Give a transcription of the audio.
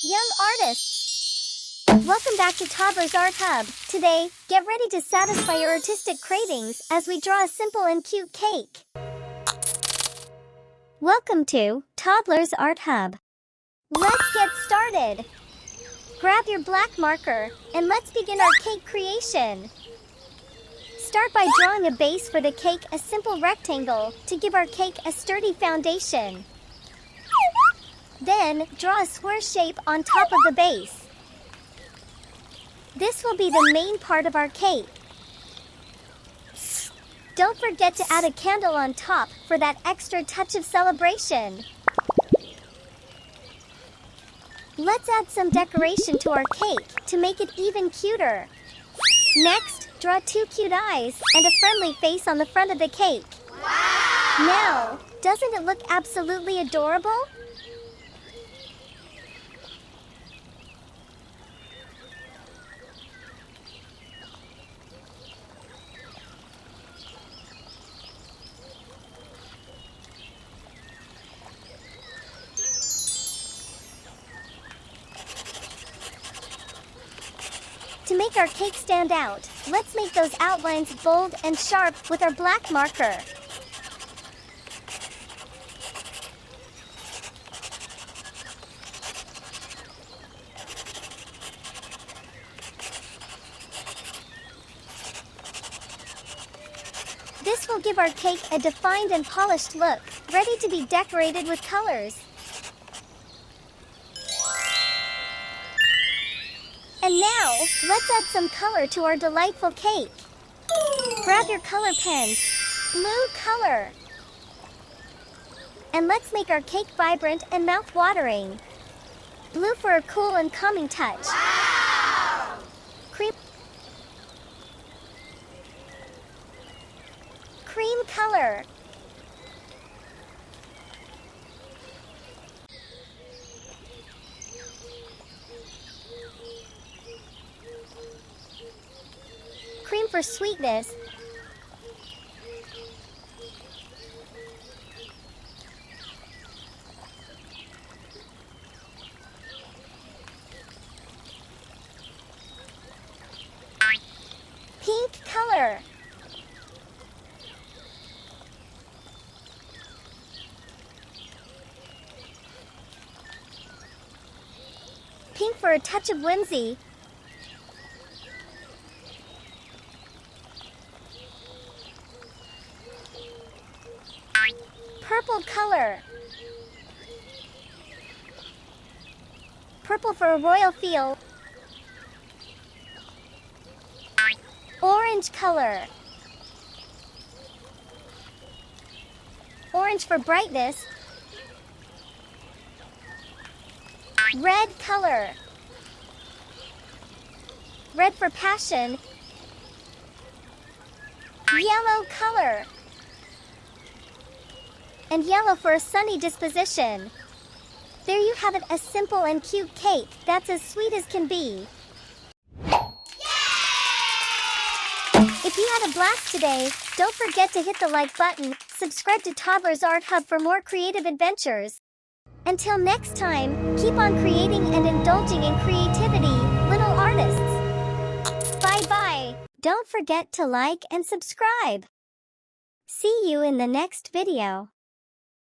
young artists! Welcome back to Toddler's Art Hub. Today, get ready to satisfy your artistic cravings as we draw a simple and cute cake. Welcome to Toddler's Art Hub. Let's get started. Grab your black marker, and let's begin our cake creation. Start by drawing a base for the cake, a simple rectangle, to give our cake a sturdy foundation. Then, draw a square shape on top of the base. This will be the main part of our cake. Don't forget to add a candle on top for that extra touch of celebration. Let's add some decoration to our cake to make it even cuter. Next, draw two cute eyes and a friendly face on the front of the cake. Wow! Now, doesn't it look absolutely adorable? To make our cake stand out, let's make those outlines bold and sharp with our black marker. This will give our cake a defined and polished look, ready to be decorated with colors. And now, let's add some color to our delightful cake. Grab your color pens, blue color. And let's make our cake vibrant and mouth-watering. Blue for a cool and calming touch. Wow! Cream color. Cream for sweetness. Pink color. Pink for a touch of whimsy. Purple color. Purple for a royal feel. Orange color. Orange for brightness. Red color. Red for passion. Yellow color. And yellow for a sunny disposition. There you have it, a simple and cute cake that's as sweet as can be. Yay! If you had a blast today, don't forget to hit the like button, subscribe to Toddler's Art Hub for more creative adventures. Until next time, keep on creating and indulging in creativity, little artists. Bye-bye. Don't forget to like and subscribe. See you in the next video.